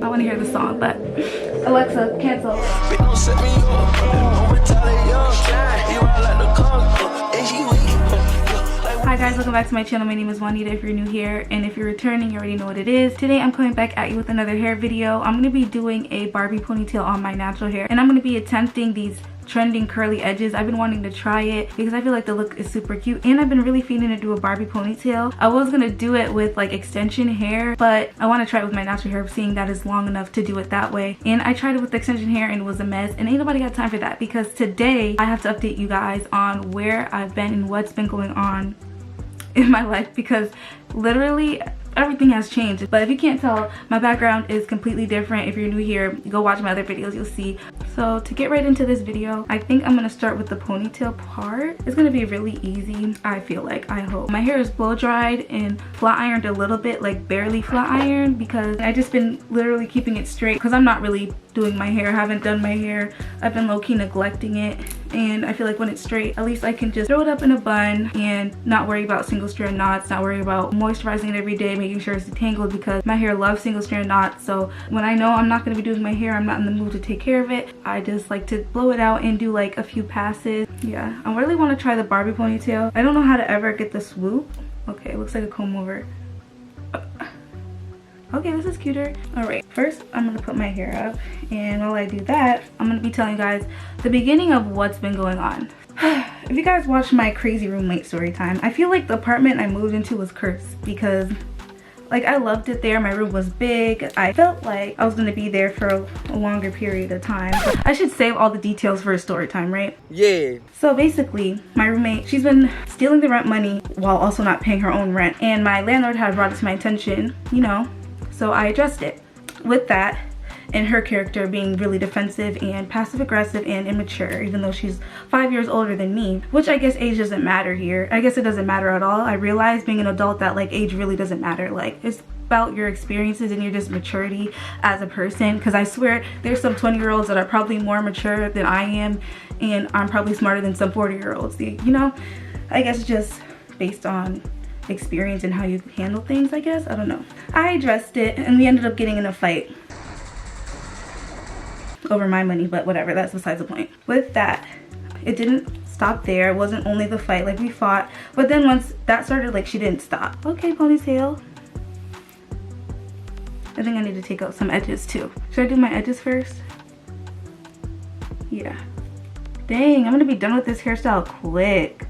I want to hear the song, but Alexa, cancel. Hi guys, welcome back to my channel. My name is Juanita if you're new here, and if you're returning, you already know what it is. Today I'm coming back at you with another hair video. I'm going to be doing a Barbie ponytail on my natural hair, and I'm going to be attempting these trending curly edges. I've been wanting to try it because I feel like the look is super cute, and I've been really feeling to do a Barbie ponytail. I was gonna do it with like extension hair, but I want to try it with my natural hair, seeing that is long enough to do it that way. And I tried it with extension hair and it was a mess, and ain't nobody got time for that, because today I have to update you guys on where I've been and what's been going on in my life, because literally everything has changed. But if you can't tell, my background is completely different. If you're new here, go watch my other videos, you'll see. So to get right into this video, I think I'm gonna start with the ponytail part. It's gonna be really easy, I feel like, I hope. My hair is blow dried and flat ironed a little bit, like barely flat ironed, because I just been literally keeping it straight because I'm not really doing my hair. I haven't done my hair. I've been low-key neglecting it, and I feel like when it's straight, at least I can just throw it up in a bun and not worry about single strand knots, not worry about moisturizing it every day, making sure it's detangled, because my hair loves single strand knots. So when I know I'm not going to be doing my hair, I'm not in the mood to take care of it, I just like to blow it out and do like a few passes. Yeah, I really want to try the Barbie ponytail. I don't know how to ever get the swoop. Okay, it looks like a comb over. Okay, this is cuter. All right, first I'm gonna put my hair up, and while I do that, I'm gonna be telling you guys the beginning of what's been going on. If you guys watched my crazy roommate story time, I feel like the apartment I moved into was cursed, because like I loved it there. My room was big. I felt like I was gonna be there for a longer period of time. But I should save all the details for a story time, right? Yeah. So basically, my roommate, she's been stealing the rent money while also not paying her own rent, and my landlord had brought it to my attention, you know, so I addressed it. With that, and her character being really defensive and passive aggressive and immature, even though she's 5 years older than me, which I guess age doesn't matter here. I guess it doesn't matter at all. I realize being an adult that like age really doesn't matter. Like, it's about your experiences and your just maturity as a person, because I swear there's some 20-year-olds that are probably more mature than I am, and I'm probably smarter than some 40-year-olds, you know? I guess just based on experience and how you handle things, I guess. I don't know. I addressed it, and we ended up getting in a fight over my money, but whatever, that's besides the point. With that, it didn't stop there. It wasn't only the fight, like we fought, but then once that started, like she didn't stop. Okay, ponytail. I think I need to take out some edges too. Should I do my edges first? Yeah. Dang, I'm gonna be done with this hairstyle quick.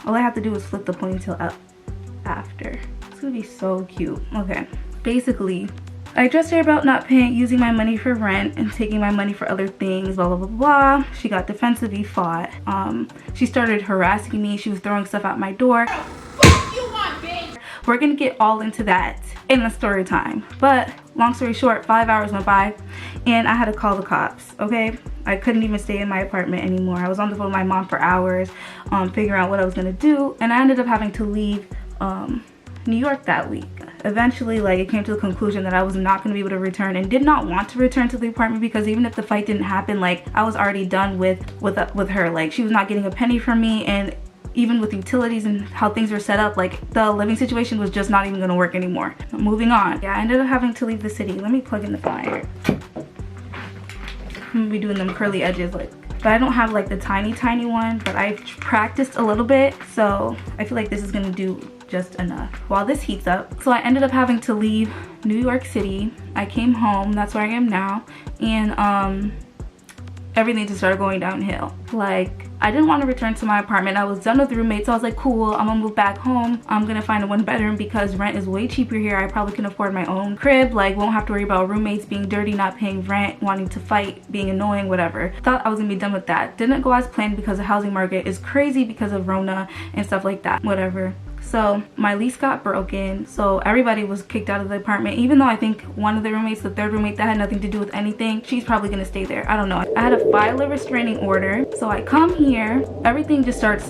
All I have to do is flip the ponytail up after. It's gonna be so cute. Okay, basically I addressed her about not using my money for rent and taking my money for other things, blah blah blah blah. She got defensive, we fought. She started harassing me. She was throwing stuff out my door. What you want, bitch? We're gonna get all into that in the story time, but long story short, 5 hours went by and I had to call the cops. Okay, I couldn't even stay in my apartment anymore. I was on the phone with my mom for hours, figuring out what I was gonna do, and I ended up having to leave New York that week. Eventually, like, it came to the conclusion that I was not going to be able to return, and did not want to return to the apartment, because even if the fight didn't happen, like, I was already done with her. Like, she was not getting a penny from me, and even with utilities and how things were set up, like, the living situation was just not even going to work anymore. Moving on. Yeah, I ended up having to leave the city. Let me plug in the fire. I'm gonna be doing them curly edges, like, but I don't have like the tiny one, but I've practiced a little bit, so I feel like this is gonna do just enough while this heats up. So I ended up having to leave New York City. I came home, that's where I am now, and everything just started going downhill. Like, I didn't want to return to my apartment. I was done with roommates, so I was like, cool, I'm gonna move back home. I'm gonna find a 1-bedroom because rent is way cheaper here. I probably can afford my own crib, like won't have to worry about roommates being dirty, not paying rent, wanting to fight, being annoying, whatever. Thought I was gonna be done with that. Didn't go as planned because the housing market is crazy because of Rona and stuff like that, whatever. So my lease got broken, so everybody was kicked out of the apartment, even though I think one of the roommates, the third roommate, that had nothing to do with anything, she's probably gonna stay there. I don't know. I had to file a restraining order, so I come here, everything just starts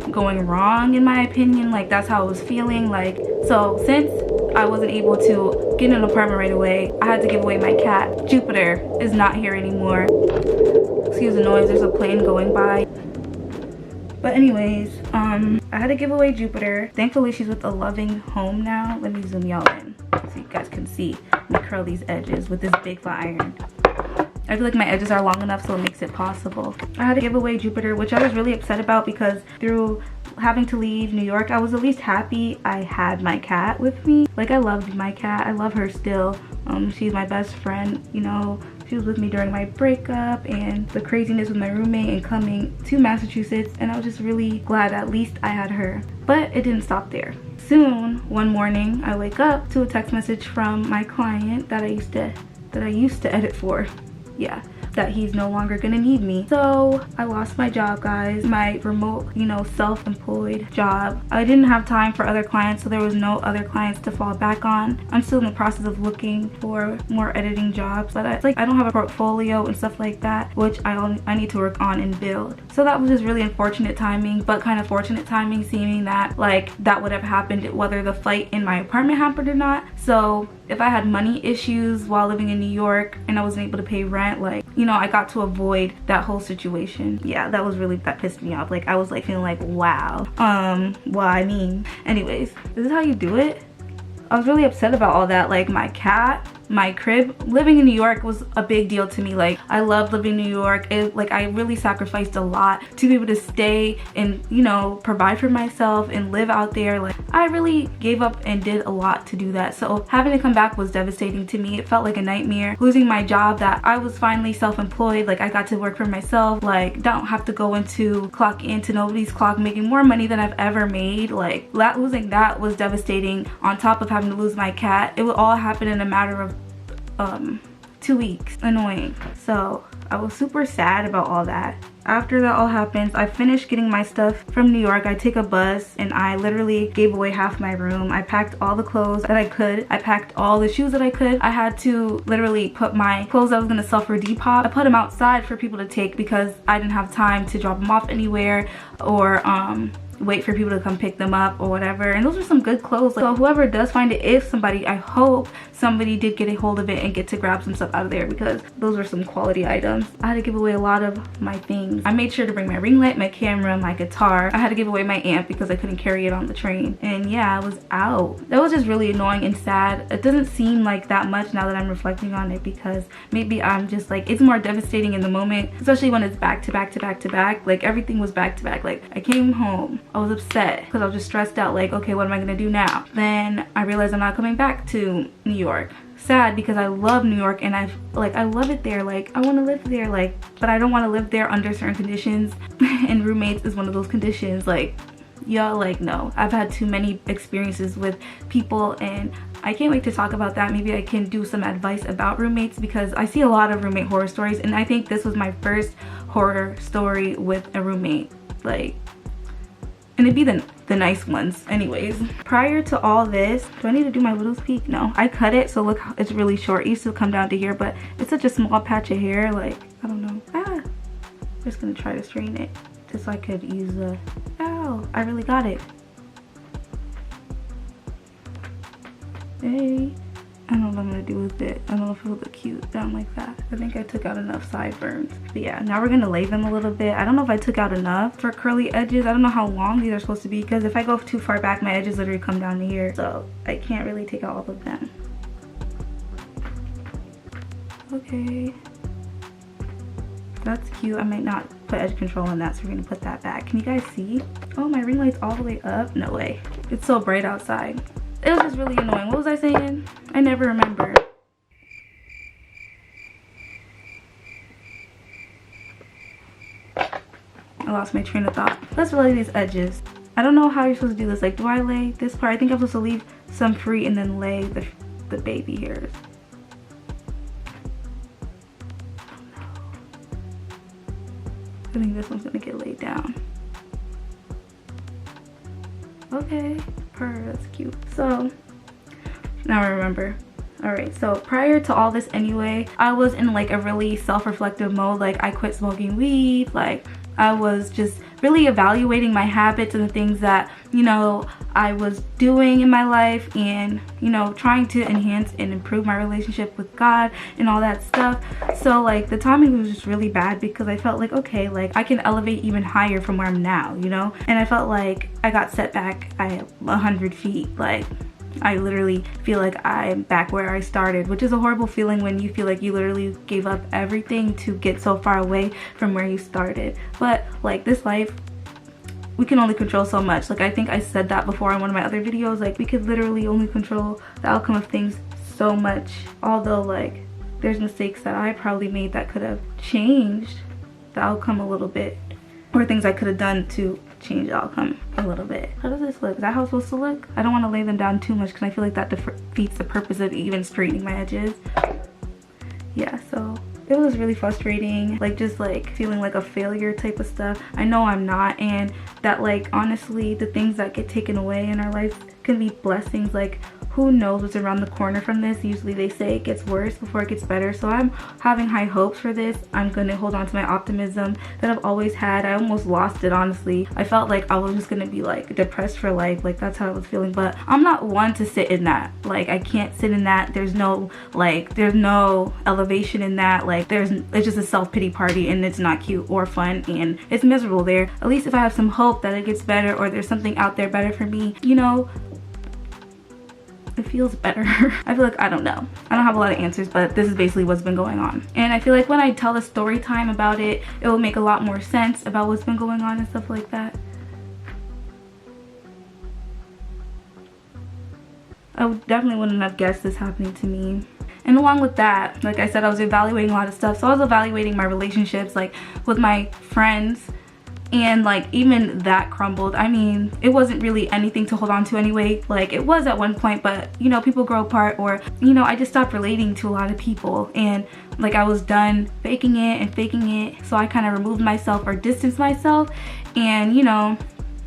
going wrong in my opinion. Like, that's how I was feeling. Like, so since I wasn't able to get an apartment right away, I had to give away my cat. Jupiter is not here anymore. Excuse the noise, there's a plane going by. But anyways, I had to give away Jupiter. Thankfully she's with a loving home now. Let me zoom y'all in so you guys can see me curl these edges with this big flat iron. I feel like my edges are long enough so it makes it possible. I had to give away Jupiter, which I was really upset about because through having to leave New York, I was at least happy I had my cat with me. Like, I loved my cat. I love her still. She's my best friend, you know. She was with me during my breakup and the craziness with my roommate and coming to Massachusetts, and I was just really glad at least I had her. But it didn't stop there. Soon, one morning, I wake up to a text message from my client that I used to edit for. Yeah, that he's no longer gonna need me. So I lost my job, guys, my remote, you know, self-employed job. I didn't have time for other clients, so there was no other clients to fall back on. I'm still in the process of looking for more editing jobs, but it's like I don't have a portfolio and stuff like that, which I need to work on and build. So that was just really unfortunate timing, but kind of fortunate timing, seeing that like that would have happened whether the flight in my apartment happened or not. So if I had money issues while living in New York and I wasn't able to pay rent, like, you know, I got to avoid that whole situation. Yeah, that pissed me off. Like, I was like feeling like, wow. Well, I mean, anyways, this is how you do it. I was really upset about all that. Like, my cat, my crib, living in New York was a big deal to me. Like, I love living in New York. Like, I really sacrificed a lot to be able to stay and, you know, provide for myself and live out there. Like, I really gave up and did a lot to do that. So having to come back was devastating to me. It felt like a nightmare. Losing my job that I was finally self-employed. Like, I got to work for myself. Like, don't have to go into clock into nobody's clock, making more money than I've ever made. Like, losing that was devastating, on top of having to lose my cat. It would all happen in a matter of 2 weeks. Annoying. So I was super sad about all that. After that all happens, I finished getting my stuff from New York. I take a bus and I literally gave away half my room. I packed all the clothes that I could. I packed all the shoes that I could. I had to literally put my clothes I was gonna sell for Depop. I put them outside for people to take because I didn't have time to drop them off anywhere or wait for people to come pick them up or whatever. And those are some good clothes. So whoever does find it, if somebody, I hope somebody did get a hold of it and get to grab some stuff out of there, because those are some quality items. I had to give away a lot of my things. I made sure to bring my ring light, my camera, my guitar. I had to give away my amp because I couldn't carry it on the train. And yeah, I was out. That was just really annoying and sad. It doesn't seem like that much now that I'm reflecting on it, because maybe I'm just like, it's more devastating in the moment, especially when it's back to back to back to back. Like, everything was back to back. Like, I came home, I was upset because I was just stressed out, like, okay, what am I gonna do now? Then I realized I'm not coming back to New York. Sad, because I love New York and I love it there. Like, I want to live there, like, but I don't want to live there under certain conditions and roommates is one of those conditions. Like, y'all, like, no, I've had too many experiences with people and I can't wait to talk about that. Maybe I can do some advice about roommates, because I see a lot of roommate horror stories and I think this was my first horror story with a roommate. Like, and it'd be the nice ones. Anyways, prior to all this, do I need to do my widow's peak? No, I cut it, so look, it's really short. It used to come down to here, but it's such a small patch of hair. Like, I don't know. I'm just gonna try to straighten it just so I could use the, ow, I really got it. Hey, I don't know what I'm gonna do with it. I don't know if it'll look cute down like that. I think I took out enough sideburns. But yeah, now we're gonna lay them a little bit. I don't know if I took out enough for curly edges. I don't know how long these are supposed to be, because if I go too far back, my edges literally come down to here. So I can't really take out all of them. Okay. That's cute. I might not put edge control on that, so we're gonna put that back. Can you guys see? Oh, my ring light's all the way up. No way. It's so bright outside. It was just really annoying. What was I saying? I never remember. I lost my train of thought. Let's lay these edges. I don't know how you're supposed to do this. Like, do I lay this part? I think I'm supposed to leave some free and then lay the baby hairs. Oh no. I think this one's gonna get laid down. Okay, that's cute. So now I remember. All right, so prior to all this anyway, I was in like a really self-reflective mode. Like, I quit smoking weed. Like, I was just really evaluating my habits and the things that, you know, I was doing in my life, and, you know, trying to enhance and improve my relationship with God and all that stuff. So like the timing was just really bad, because I felt like, okay, like I can elevate even higher from where I'm now, you know. And I felt like I got set back 100 feet. Like I literally feel like I'm back where I started, which is a horrible feeling when you feel like you literally gave up everything to get so far away from where you started. But like this life, we can only control so much. Like I think I said that before in one of my other videos, like we could literally only control the outcome of things so much. Although like there's mistakes that I probably made that could have changed the outcome a little bit, or things I could have done to change the outcome a little bit. How does this look? Is that how it's supposed to look? I don't want to lay them down too much, because I feel like that defeats the purpose of even straightening my edges. Yeah, so it was really frustrating, like just like feeling like a failure type of stuff. I know I'm not, and that like honestly the things that get taken away in our life can be blessings. Like who knows what's around the corner from this. Usually they say it gets worse before it gets better, so I'm having high hopes for this. I'm gonna hold on to my optimism that I've always had. I almost lost it, honestly. I felt like I was just gonna be like depressed for life, like that's how I was feeling. But I'm not one to sit in that. Like I can't sit in that. There's no elevation in that. Like it's just a self-pity party, and it's not cute or fun, and it's miserable there. At least if I have some hope that it gets better, or there's something out there better for me, you know, it feels better. I feel like, I don't know, I don't have a lot of answers, but this is basically what's been going on. And I feel like when I tell a story time about it, it will make a lot more sense about what's been going on and stuff like that. I definitely wouldn't have guessed this happening to me. And along with that, like I said, I was evaluating a lot of stuff. So I was evaluating my relationships, like with my friends, and like even that crumbled. I mean, it wasn't really anything to hold on to anyway. Like it was at one point, but you know, people grow apart, or you know, I just stopped relating to a lot of people, and like I was done faking it. So I kind of removed myself or distanced myself, and you know,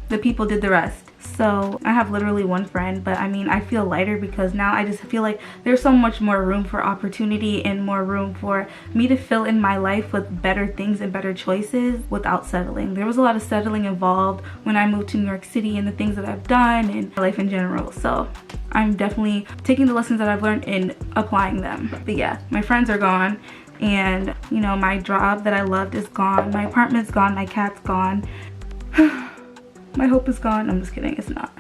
the people did the rest. So I have literally one friend, but I mean, I feel lighter because now I just feel like there's so much more room for opportunity and more room for me to fill in my life with better things and better choices without settling. There was a lot of settling involved when I moved to New York City, and the things that I've done and my life in general. So I'm definitely taking the lessons that I've learned and applying them. But yeah, my friends are gone, and you know, my job that I loved is gone, my apartment's gone, my cat's gone. My hope is gone. I'm just kidding, it's not.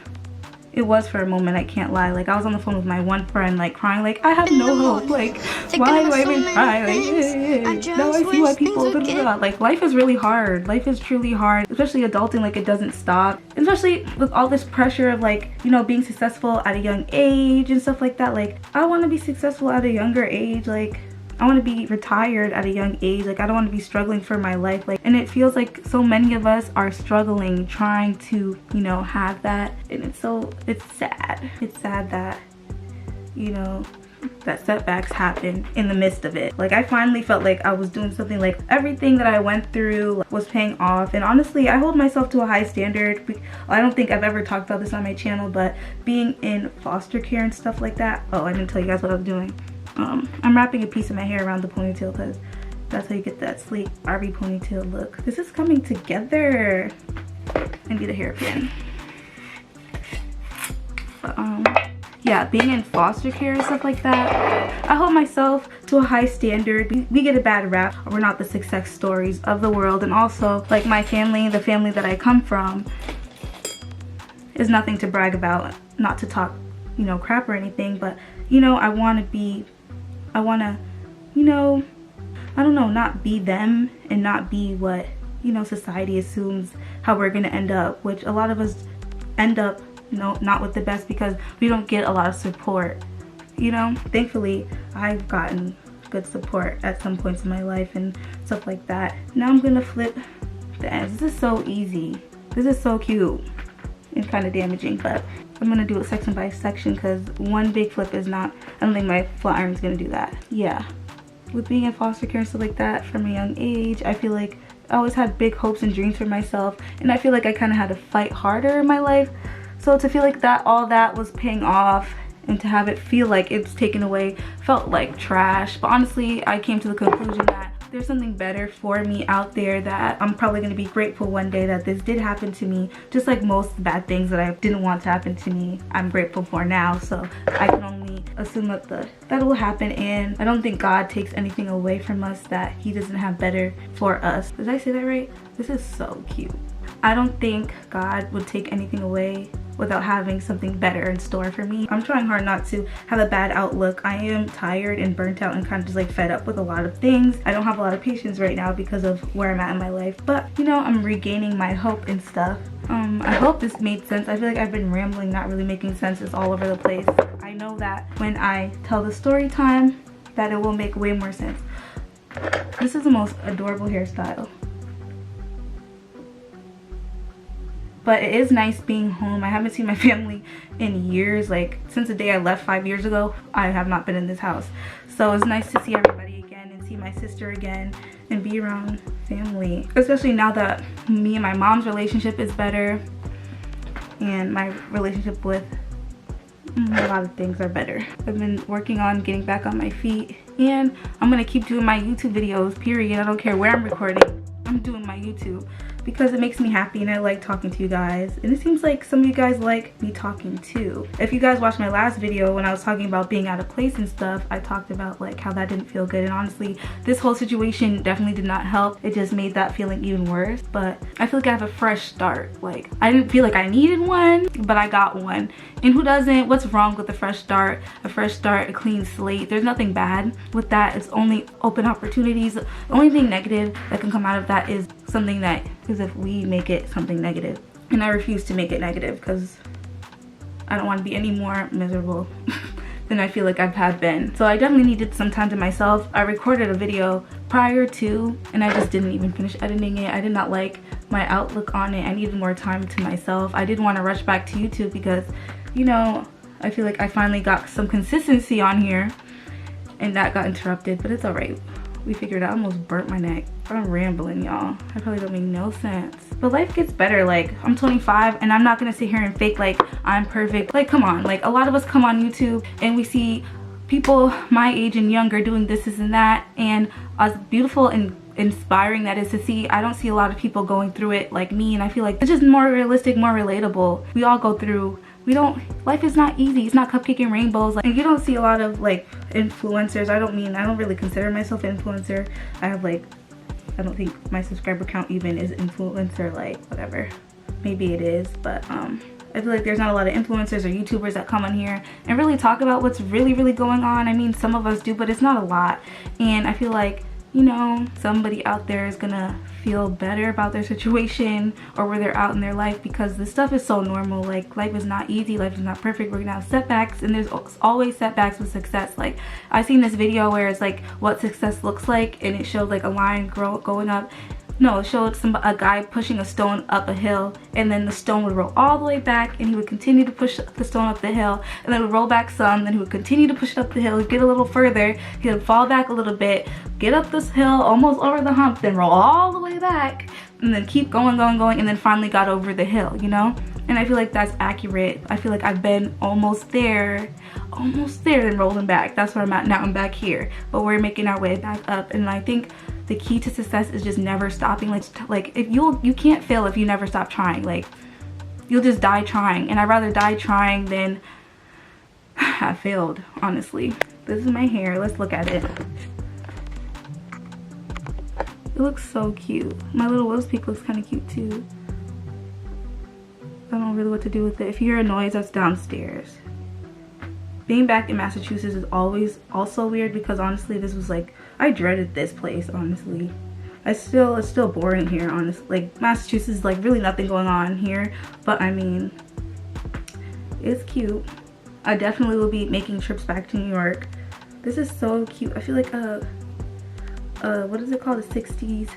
It was for a moment, I can't lie. Like I was on the phone with my one friend, like crying, like I have no hope. Like why do I even cry? Like now I see why people like life is really hard. Life is truly hard, especially adulting. Like it doesn't stop, especially with all this pressure of like, you know, being successful at a young age and stuff like that. Like I want to be successful at a younger age. Like I want to be retired at a young age. Like I don't want to be struggling for my life. Like, and it feels like so many of us are struggling trying to, you know, have that. And it's sad. It's sad that, you know, that setbacks happen in the midst of it. Like I finally felt like I was doing something, like everything that I went through was paying off. And honestly, I hold myself to a high standard. I don't think I've ever talked about this on my channel, but being in foster care and stuff like that. Oh, I didn't tell you guys what I was doing. I'm wrapping a piece of my hair around the ponytail, because that's how you get that sleek Barbie ponytail look. This is coming together. I need a hairpin. But yeah, being in foster care and stuff like that, I hold myself to a high standard. We get a bad rap. We're not the success stories of the world. And also, like my family, the family that I come from, is nothing to brag about. Not to talk, you know, crap or anything, but you know, I want to, you know, I don't know, not be them and not be what, you know, society assumes how we're going to end up, which a lot of us end up, you know, not with the best, because we don't get a lot of support, you know. Thankfully, I've gotten good support at some points in my life and stuff like that. Now I'm going to flip the ends. This is so easy. This is so cute and kind of damaging, but I'm gonna do it section by section, because one big flip is not, I don't think my flat iron's gonna do that. Yeah, with being in foster care and stuff like that from a young age, I feel like I always had big hopes and dreams for myself, and I feel like I kind of had to fight harder in my life. So to feel like that all that was paying off, and to have it feel like it's taken away, felt like trash. But honestly, I came to the conclusion that there's something better for me out there, that I'm probably going to be grateful one day that this did happen to me. Just like most bad things that I didn't want to happen to me, I'm grateful for now. So I can only assume that that will happen, and I don't think God takes anything away from us that he doesn't have better for us. Did I say that right? This is so cute. I don't think God would take anything away without having something better in store for me. I'm trying hard not to have a bad outlook. I am tired and burnt out and kind of just like fed up with a lot of things. I don't have a lot of patience right now because of where I'm at in my life, but you know, I'm regaining my hope and stuff. I hope this made sense. I feel like I've been rambling, not really making sense. It's all over the place. I know that when I tell the story time that it will make way more sense. This is the most adorable hairstyle. But it is nice being home. I haven't seen my family in years. Like since the day I left 5 years ago, I have not been in this house. So it's nice to see everybody again and see my sister again and be around family. Especially now that me and my mom's relationship is better and my relationship with a lot of things are better. I've been working on getting back on my feet, and I'm gonna keep doing my YouTube videos, period. I don't care where I'm recording. I'm doing my YouTube because it makes me happy and I like talking to you guys, and it seems like some of you guys like me talking too. If you guys watched my last video when I was talking about being out of place and stuff, I talked about like how that didn't feel good, and honestly this whole situation definitely did not help. It just made that feeling even worse. But I feel like I have a fresh start. Like I didn't feel like I needed one, but I got one. And who doesn't? What's wrong with a fresh start? A fresh start, a clean slate. There's nothing bad with that. It's only open opportunities. The only thing negative that can come out of that is something that is if we make it something negative, and I refuse to make it negative because I don't want to be any more miserable than I feel like I've been. So I definitely needed some time to myself. I recorded a video prior to, and I just didn't even finish editing it. I did not like my outlook on it. I needed more time to myself. I didn't want to rush back to YouTube because, you know, I feel like I finally got some consistency on here and that got interrupted, but it's all right. We figured out. I almost burnt my neck. I'm rambling, y'all. I probably don't make no sense. But life gets better. Like, I'm 25 and I'm not gonna sit here and fake like I'm perfect. Like, come on. Like, a lot of us come on YouTube and we see people my age and younger doing this and that, and as beautiful and inspiring that is to see, I don't see a lot of people going through it like me, and I feel like it's just more realistic, more relatable. We all go through, life is not easy. It's not cupcake and rainbows. Like, and you don't see a lot of like influencers. I don't really consider myself an influencer. I have like, I don't think my subscriber count even is influencer, like whatever. Maybe it is, but I feel like there's not a lot of influencers or YouTubers that come on here and really talk about what's really going on. I mean, some of us do, but it's not a lot. And I feel like, you know, somebody out there is gonna feel better about their situation or where they're out in their life, because this stuff is so normal. Like, life is not easy, life is not perfect. We're gonna have setbacks, and there's always setbacks with success. Like, I seen this video where it's like what success looks like, and it showed like a line going up. No, it showed a guy pushing a stone up a hill, and then the stone would roll all the way back, and he would continue to push the stone up the hill, and then it would roll back some, then he would continue to push it up the hill, he'd get a little further, he would fall back a little bit, get up this hill, almost over the hump, then roll all the way back, and then keep going, and then finally got over the hill, you know? And I feel like that's accurate. I feel like I've been almost there, then rolling back. That's where I'm at now. I'm back here, but we're making our way back up. And I think the key to success is just never stopping. Like if you can't fail if you never stop trying. Like, you'll just die trying, and I'd rather die trying than have failed, honestly. This is my hair. Let's look at it. It looks so cute. My little Will's peak looks kind of cute too. I don't know really what to do with it. If you hear a noise, that's downstairs. Being back in Massachusetts is always also weird, because honestly this was like, I dreaded this place, honestly. It's still boring here, honestly. Like, Massachusetts is like really nothing going on here, but I mean, it's cute. I definitely will be making trips back to New York. This is so cute. I feel like what is it called, a 60s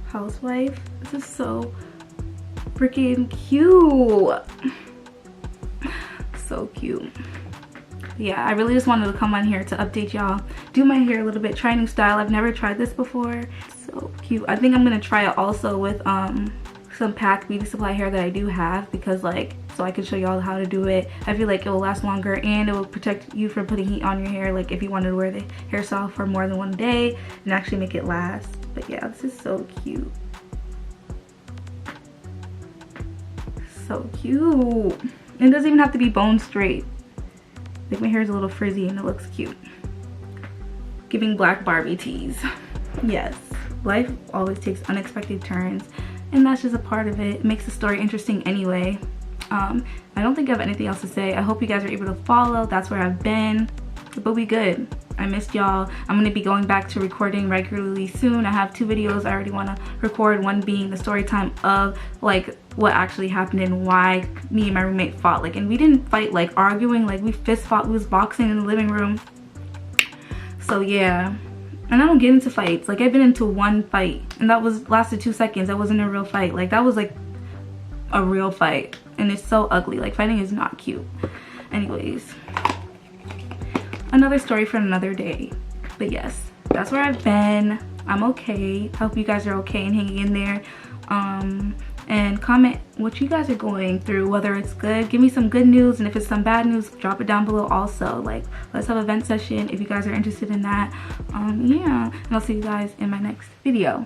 housewife. This is so freaking cute. So cute. Yeah, I really just wanted to come on here to update y'all, do my hair a little bit, try a new style. I've never tried this before. So cute. I think I'm gonna try it also with some packed beauty supply hair that I do have, because like so I can show y'all how to do it. I feel like it will last longer and it will protect you from putting heat on your hair, like if you wanted to wear the hairstyle for more than one day and actually make it last. But yeah, this is so cute. So cute. It doesn't even have to be bone straight. Like my hair is a little frizzy and it looks cute. Giving black Barbie tees. Yes, life always takes unexpected turns and that's just a part of it. It makes the story interesting anyway. I don't think I have anything else to say. I hope you guys are able to follow. That's where I've been, but we good. I missed y'all. I'm gonna be going back to recording regularly soon. I have 2 videos I already want to record, one being the story time of like what actually happened and why me and my roommate fought. Like, and we didn't fight like arguing, like we fist fought. We was boxing in the living room. So yeah, and I don't get into fights. Like I've been into one fight and that was lasted 2 seconds. That wasn't a real fight. Like that was like a real fight and it's so ugly. Like fighting is not cute. Anyways, another story for another day. But yes, that's where I've been. I'm okay. Hope you guys are okay and hanging in there. And comment what you guys are going through, whether it's good. Give me some good news, and if it's some bad news, drop it down below also. Like, let's have a vent session if you guys are interested in that. Yeah, and I'll see you guys in my next video.